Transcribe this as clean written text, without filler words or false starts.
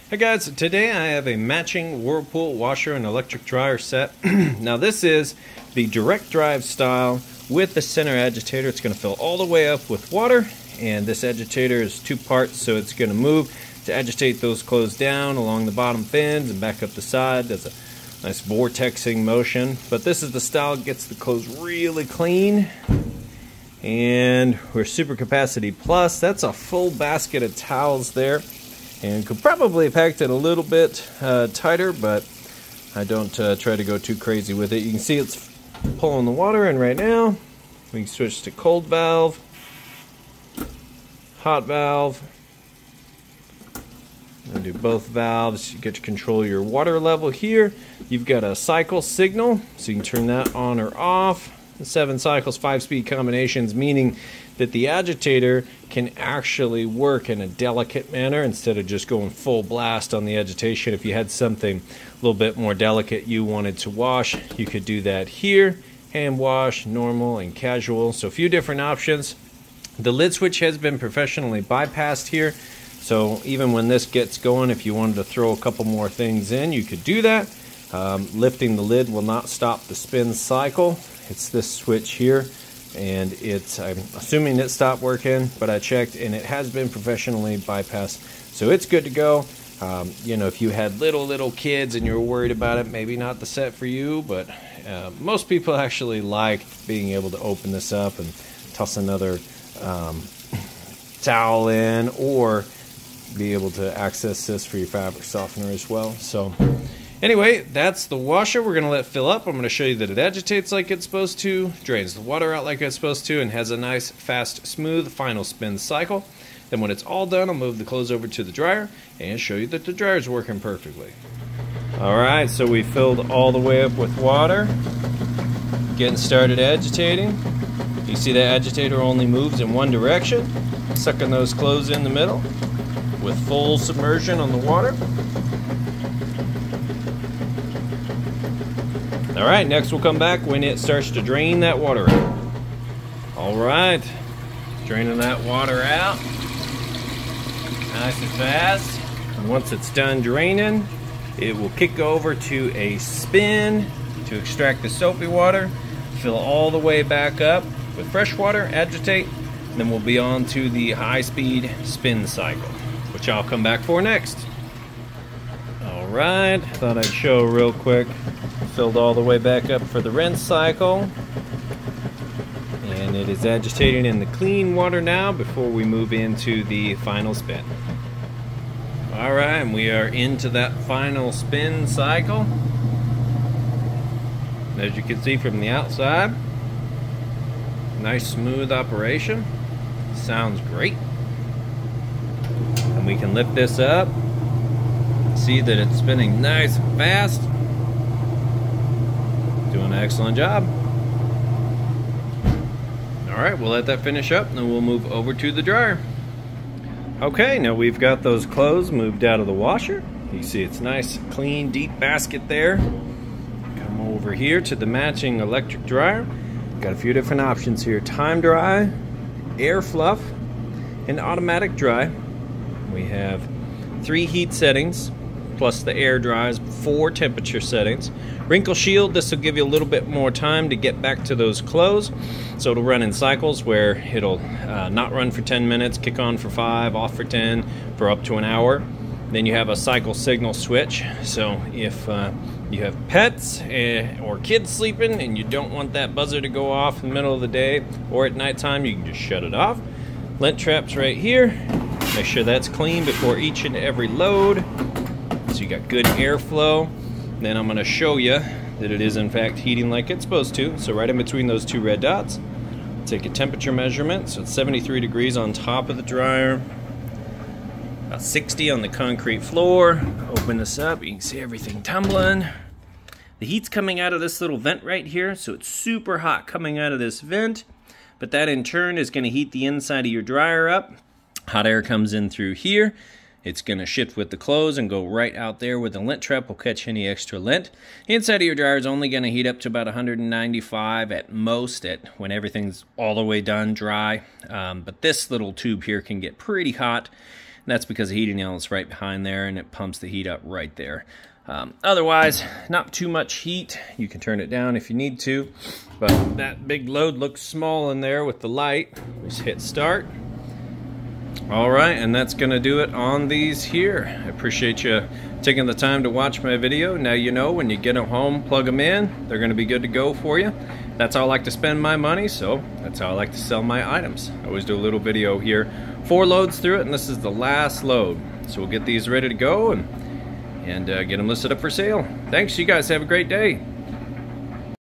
Hey guys, today I have a matching Whirlpool washer and electric dryer set. Now this is the direct drive style with the center agitator. It's going to fill all the way up with water, and this agitator is two parts, so it's going to move to agitate those clothes down along the bottom fins and back up the side. Does a nice vortexing motion, but this is the style that gets the clothes really clean. And we're super capacity plus. That's a full basket of towels there. And could probably have packed it a little bit tighter, but I don't try to go too crazy with it. You can see it's pulling the water in right now. We can switch to cold valve, hot valve. I'll do both valves. You get to control your water level here. You've got a cycle signal, so you can turn that on or off. 7 cycles, 5-speed combinations, meaning that the agitator can actually work in a delicate manner instead of just going full blast on the agitation. If you had something a little bit more delicate you wanted to wash, you could do that here. Hand wash, normal, and casual. So a few different options. The lid switch has been professionally bypassed here. So even when this gets going, if you wanted to throw a couple more things in, you could do that. Lifting the lid will not stop the spin cycle. It's this switch here, and I'm assuming it stopped working, but I checked and it has been professionally bypassed, so it's good to go. You know, if you had little kids and you were worried about it, maybe not the set for you, but most people actually like being able to open this up and toss another towel in, or be able to access this for your fabric softener as well. So anyway, that's the washer. We're going to let fill up. I'm going to show you that it agitates like it's supposed to, drains the water out like it's supposed to, and has a nice, fast, smooth final spin cycle. Then when it's all done, I'll move the clothes over to the dryer and show you that the dryer is working perfectly. Alright, so we filled all the way up with water. Getting started agitating. You see the agitator only moves in one direction, sucking those clothes in the middle with full submersion on the water. Alright, next we'll come back when it starts to drain that water out. Alright, draining that water out nice and fast. And once it's done draining, it will kick over to a spin to extract the soapy water, fill all the way back up with fresh water, agitate, and then we'll be on to the high-speed spin cycle, which I'll come back for next. Alright, thought I'd show real quick. Filled all the way back up for the rinse cycle, and it is agitating in the clean water now before we move into the final spin. Alright, and we are into that final spin cycle. As you can see from the outside, nice smooth operation. Sounds great. And we can lift this up, see that it's spinning nice and fast. Doing an excellent job. Alright, we'll let that finish up and then we'll move over to the dryer. Okay, now we've got those clothes moved out of the washer. You see it's nice, clean, deep basket there. Come over here to the matching electric dryer. Got a few different options here. Time dry, air fluff, and automatic dry. We have 3 heat settings, plus the air dries, 4 temperature settings. Wrinkle shield, this will give you a little bit more time to get back to those clothes. So it'll run in cycles where it'll not run for 10 minutes, kick on for 5, off for 10, for up to an hour. Then you have a cycle signal switch. So if you have pets or kids sleeping and you don't want that buzzer to go off in the middle of the day or at nighttime, you can just shut it off. Lint traps right here. Make sure that's clean before each and every load. So you got good airflow. Then I'm going to show you that it is in fact heating like it's supposed to. So right in between those 2 red dots, take a temperature measurement. So it's 73 degrees on top of the dryer, about 60 on the concrete floor. Open this up, you can see everything tumbling. The heat's coming out of this little vent right here, so it's super hot coming out of this vent, but that in turn is going to heat the inside of your dryer up. Hot air comes in through here. It's going to shift with the clothes and go right out there where the lint trap will catch any extra lint. The inside of your dryer is only going to heat up to about 195 at most when everything's all the way done dry. But this little tube here can get pretty hot. that's because the heating element is right behind there, and it pumps the heat up right there. Otherwise, not too much heat. You can turn it down if you need to, but that big load looks small in there with the light. Just hit start. All right, and that's gonna do it on these here. I appreciate you taking the time to watch my video. Now you know when you get them home, plug them in, they're gonna be good to go for you. That's how I like to spend my money, so that's how I like to sell my items. I always do a little video here, 4 loads through it, and this is the last load. So we'll get these ready to go and get them listed up for sale. Thanks, you guys have a great day.